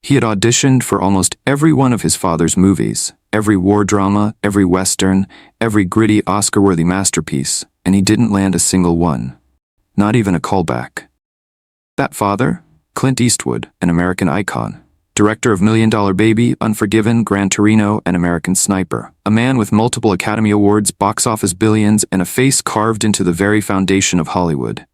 He had auditioned for almost every one of his father's movies, every war drama, every western, every gritty Oscar-worthy masterpiece, and he didn't land a single one. Not even a callback. That father? Clint Eastwood, an American icon. Director of $1 Million Baby, Unforgiven, Gran Torino, and American Sniper. A man with multiple Academy Awards, box office billions, and a face carved into the very foundation of Hollywood.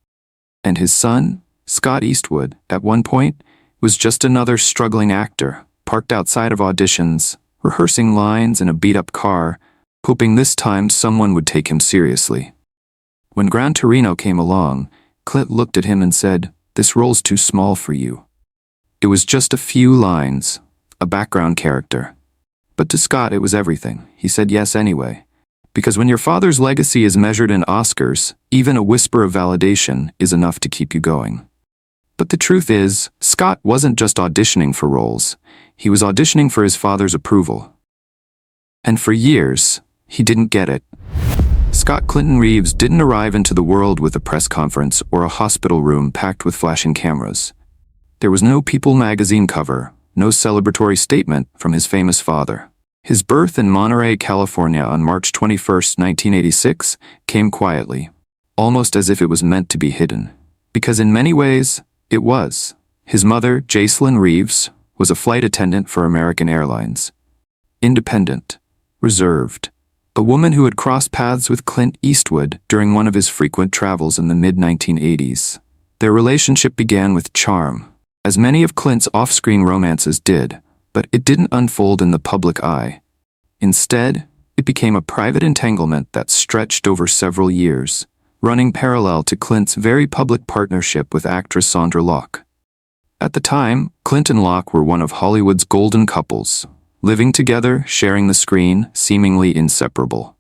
And his son, Scott Eastwood, at one point, was just another struggling actor, parked outside of auditions, rehearsing lines in a beat-up car, hoping this time someone would take him seriously. When Gran Torino came along, Clint looked at him and said, "This role's too small for you." It was just a few lines, a background character. But to Scott it was everything. He said yes anyway. Because when your father's legacy is measured in Oscars, even a whisper of validation is enough to keep you going. But the truth is, Scott wasn't just auditioning for roles. He was auditioning for his father's approval. And for years, he didn't get it. Scott Clinton Reeves didn't arrive into the world with a press conference or a hospital room packed with flashing cameras. There was no People magazine cover, no celebratory statement from his famous father. His birth in Monterey, California on March 21, 1986, came quietly, almost as if it was meant to be hidden. Because in many ways, it was. His mother, Jacelyn Reeves, was a flight attendant for American Airlines. Independent, reserved, a woman who had crossed paths with Clint Eastwood during one of his frequent travels in the mid-1980s. Their relationship began with charm, as many of Clint's off-screen romances did, but it didn't unfold in the public eye. Instead, it became a private entanglement that stretched over several years, running parallel to Clint's very public partnership with actress Sandra Locke. At the time, Clint and Locke were one of Hollywood's golden couples, living together, sharing the screen, seemingly inseparable.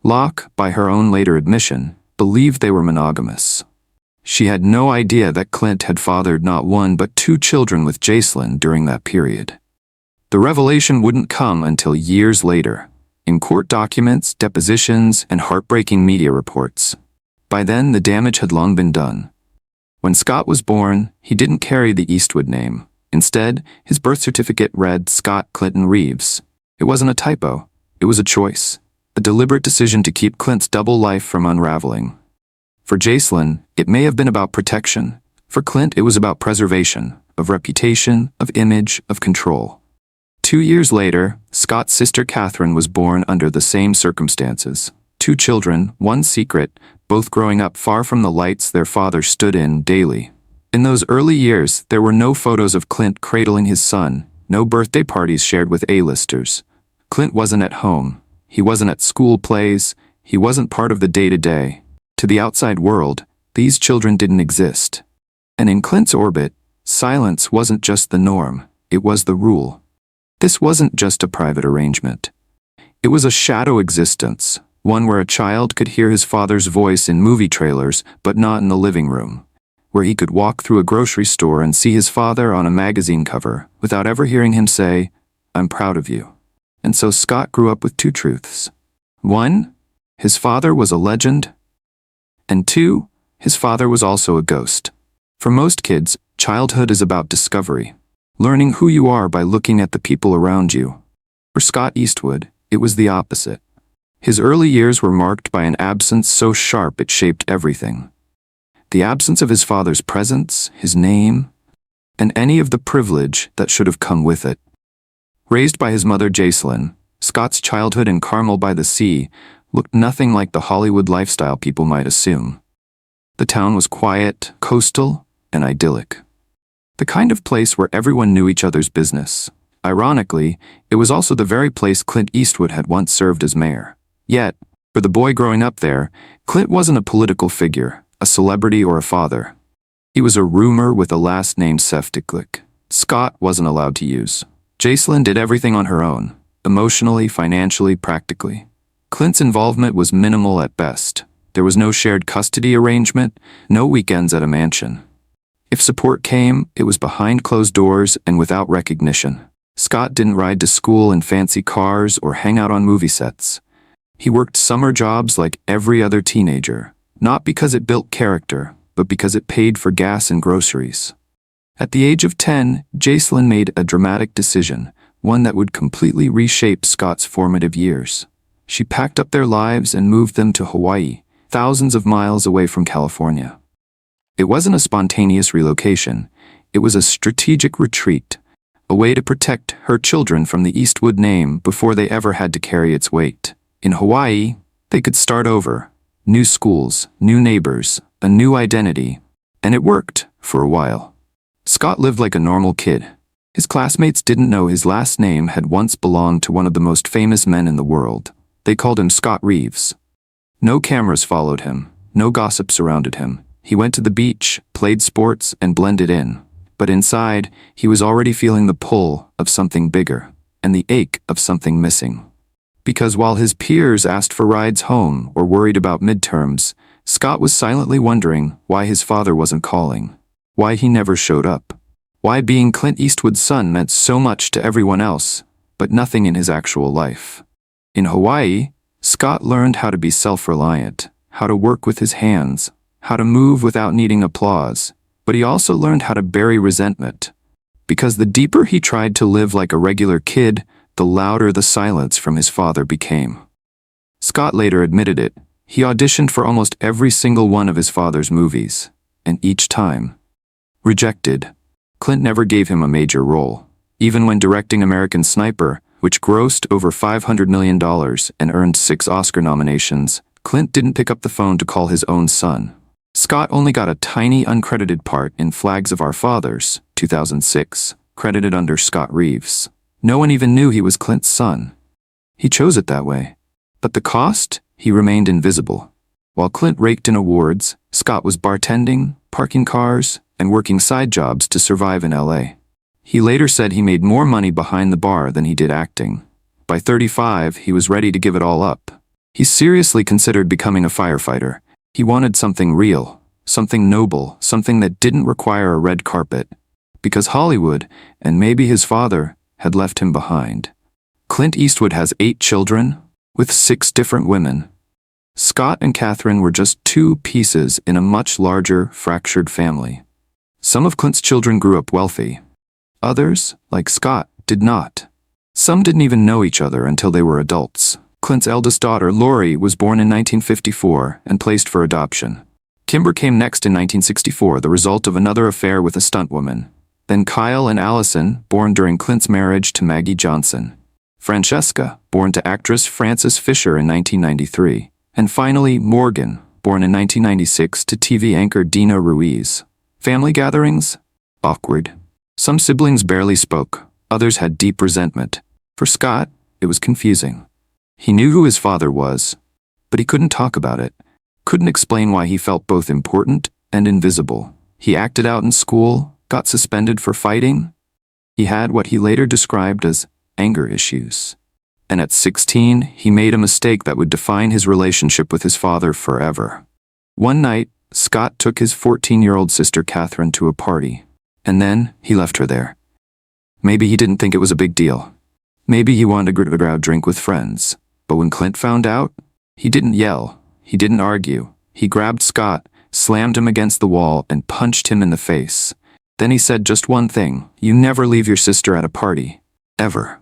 Locke, by her own later admission, believed they were monogamous. She had no idea that Clint had fathered not one but two children with Jacelyn during that period. The revelation wouldn't come until years later, in court documents, depositions, and heartbreaking media reports. By then, the damage had long been done. When Scott was born, he didn't carry the Eastwood name. Instead, his birth certificate read Scott Clinton Reeves. It wasn't a typo. It was a choice, a deliberate decision to keep Clint's double life from unraveling. For Jacelyn, it may have been about protection. For Clint, it was about preservation, of reputation, of image, of control. 2 years later, Scott's sister Catherine was born under the same circumstances. 2 children, one secret, both growing up far from the lights their father stood in daily. In those early years, there were no photos of Clint cradling his son, no birthday parties shared with A-listers. Clint wasn't at home. He wasn't at school plays. He wasn't part of the day-to-day. To the outside world, these children didn't exist. And in Clint's orbit, silence wasn't just the norm, it was the rule. This wasn't just a private arrangement. It was a shadow existence, one where a child could hear his father's voice in movie trailers, but not in the living room, where he could walk through a grocery store and see his father on a magazine cover without ever hearing him say, "I'm proud of you." And so Scott grew up with 2 truths. 1, his father was a legend, and 2, his father was also a ghost. For most kids, childhood is about discovery, learning who you are by looking at the people around you. For Scott Eastwood, it was the opposite. His early years were marked by an absence so sharp it shaped everything. The absence of his father's presence, his name, and any of the privilege that should have come with it. Raised by his mother Jacelyn, Scott's childhood in Carmel by the Sea looked nothing like the Hollywood lifestyle people might assume. The town was quiet, coastal, and idyllic. The kind of place where everyone knew each other's business. Ironically, it was also the very place Clint Eastwood had once served as mayor. Yet, for the boy growing up there, Clint wasn't a political figure, a celebrity or a father. He was a rumor with a last name Seftiklik. Scott wasn't allowed to use. Jacelyn did everything on her own, emotionally, financially, practically. Clint's involvement was minimal at best. There was no shared custody arrangement, no weekends at a mansion. If support came, it was behind closed doors and without recognition. Scott didn't ride to school in fancy cars or hang out on movie sets. He worked summer jobs like every other teenager, not because it built character, but because it paid for gas and groceries. At the age of 10, Jacelyn made a dramatic decision, one that would completely reshape Scott's formative years. She packed up their lives and moved them to Hawaii, thousands of miles away from California. It wasn't a spontaneous relocation. It was a strategic retreat, a way to protect her children from the Eastwood name before they ever had to carry its weight. In Hawaii, they could start over. New schools, new neighbors, a new identity. And it worked, for a while. Scott lived like a normal kid. His classmates didn't know his last name had once belonged to one of the most famous men in the world. They called him Scott Reeves. No cameras followed him. No gossip surrounded him. He went to the beach, played sports, and blended in. But inside, he was already feeling the pull of something bigger, and the ache of something missing. Because while his peers asked for rides home or worried about midterms, Scott was silently wondering why his father wasn't calling, why he never showed up, why being Clint Eastwood's son meant so much to everyone else, but nothing in his actual life. In Hawaii, Scott learned how to be self-reliant, how to work with his hands, how to move without needing applause, but he also learned how to bury resentment. Because the deeper he tried to live like a regular kid, the louder the silence from his father became. Scott later admitted it. He auditioned for almost every single one of his father's movies, and each time, rejected. Clint never gave him a major role. Even when directing American Sniper, which grossed over $500 million and earned 6 Oscar nominations, Clint didn't pick up the phone to call his own son. Scott only got a tiny uncredited part in Flags of Our Fathers, 2006, credited under Scott Reeves. No one even knew he was Clint's son. He chose it that way. But the cost? He remained invisible. While Clint raked in awards, Scott was bartending, parking cars, and working side jobs to survive in LA. He later said he made more money behind the bar than he did acting. By 35, he was ready to give it all up. He seriously considered becoming a firefighter. He wanted something real, something noble, something that didn't require a red carpet. Because Hollywood, and maybe his father, had left him behind. Clint Eastwood has 8 children, with 6 different women. Scott and Catherine were just 2 pieces in a much larger, fractured family. Some of Clint's children grew up wealthy. Others, like Scott, did not. Some didn't even know each other until they were adults. Clint's eldest daughter, Lori, was born in 1954 and placed for adoption. Kimber came next in 1964, the result of another affair with a stuntwoman. Then Kyle and Allison, born during Clint's marriage to Maggie Johnson. Francesca, born to actress Frances Fisher in 1993. And finally, Morgan, born in 1996 to TV anchor Dina Ruiz. Family gatherings? Awkward. Some siblings barely spoke. Others had deep resentment. For Scott, it was confusing. He knew who his father was, but he couldn't talk about it. Couldn't explain why he felt both important and invisible. He acted out in school, got suspended for fighting. He had what he later described as anger issues. And at 16, he made a mistake that would define his relationship with his father forever. One night, Scott took his 14-year-old sister Catherine to a party, and then he left her there. Maybe he didn't think it was a big deal. Maybe he wanted to grab a drink with friends. But when Clint found out, he didn't yell, he didn't argue. He grabbed Scott, slammed him against the wall, and punched him in the face. Then he said just one thing: "You never leave your sister at a party. Ever."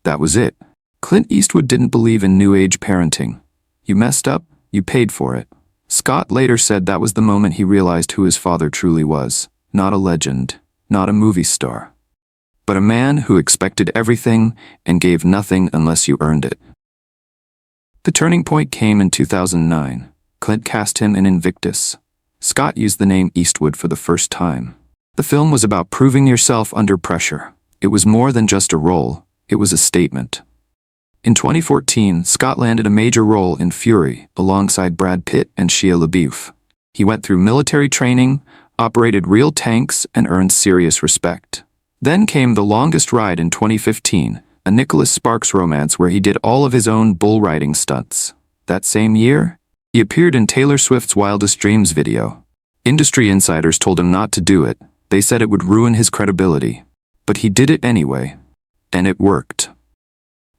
That was it. Clint Eastwood didn't believe in new age parenting. You messed up, you paid for it. Scott later said that was the moment he realized who his father truly was. Not a legend, not a movie star, but a man who expected everything and gave nothing unless you earned it. The turning point came in 2009. Clint cast him in Invictus. Scott used the name Eastwood for the first time. The film was about proving yourself under pressure. It was more than just a role, it was a statement. In 2014, Scott landed a major role in Fury alongside Brad Pitt and Shia LaBeouf. He went through military training, operated real tanks, and earned serious respect. Then came The Longest Ride in 2015, a Nicholas Sparks romance where he did all of his own bull riding stunts. That same year, he appeared in Taylor Swift's Wildest Dreams video. Industry insiders told him not to do it. They said it would ruin his credibility. But he did it anyway. And it worked.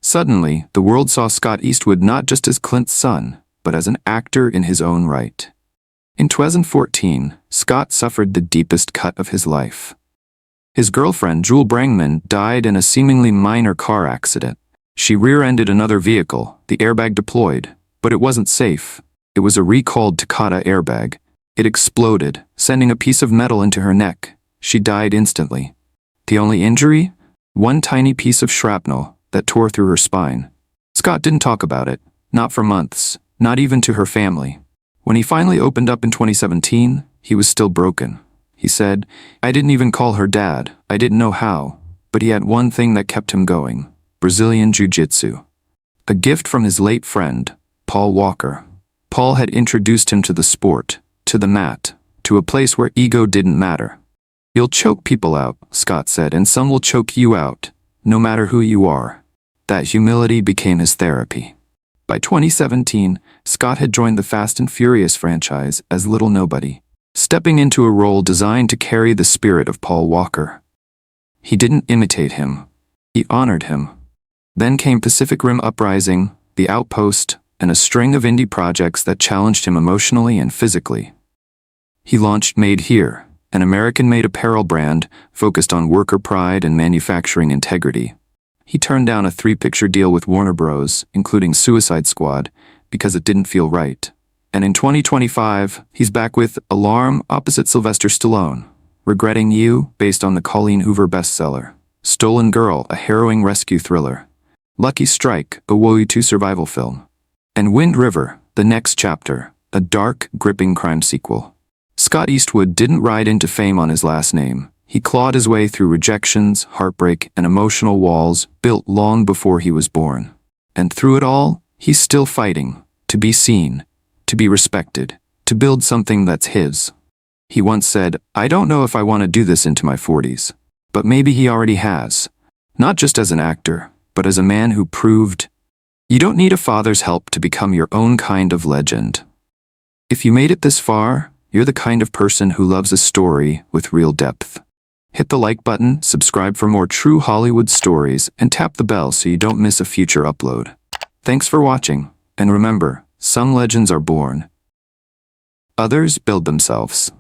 Suddenly, the world saw Scott Eastwood not just as Clint's son, but as an actor in his own right. In 2014, Scott suffered the deepest cut of his life. His girlfriend, Jewel Brangman, died in a seemingly minor car accident. She rear-ended another vehicle, the airbag deployed, but it wasn't safe. It was a recalled Takata airbag. It exploded, sending a piece of metal into her neck. She died instantly. The only injury? One tiny piece of shrapnel that tore through her spine. Scott didn't talk about it, not for months, not even to her family. When he finally opened up in 2017, he was still broken. He said, "I didn't even call her dad. I didn't know how. But he had one thing that kept him going: Brazilian Jiu-Jitsu. A gift from his late friend, Paul Walker. Paul had introduced him to the sport, to the mat, to a place where ego didn't matter. You'll choke people out," Scott said, "and some will choke you out, no matter who you are." That humility became his therapy. By 2017, Scott had joined the Fast and Furious franchise as Little Nobody, stepping into a role designed to carry the spirit of Paul Walker. He didn't imitate him. He honored him. Then came Pacific Rim Uprising, The Outpost, and a string of indie projects that challenged him emotionally and physically. He launched Made Here, an American-made apparel brand focused on worker pride and manufacturing integrity. He turned down a 3-picture deal with Warner Bros., including Suicide Squad, because it didn't feel right. And in 2025, he's back with Alarm opposite Sylvester Stallone, Regretting You, based on the Colleen Hoover bestseller, Stolen Girl, a harrowing rescue thriller, Lucky Strike, a Woitu survival film, and Wind River, The Next Chapter, a dark, gripping crime sequel. Scott Eastwood didn't ride into fame on his last name. He clawed his way through rejections, heartbreak, and emotional walls built long before he was born. And through it all, he's still fighting, to be seen, to be respected, to build something that's his. He once said, "I don't know if I want to do this into my 40s. But maybe he already has. Not just as an actor, but as a man who proved you don't need a father's help to become your own kind of legend. If you made it this far, you're the kind of person who loves a story with real depth." Hit the like button, subscribe for more true Hollywood stories, and tap the bell so you don't miss a future upload. Thanks for watching, and remember, some legends are born. Others build themselves.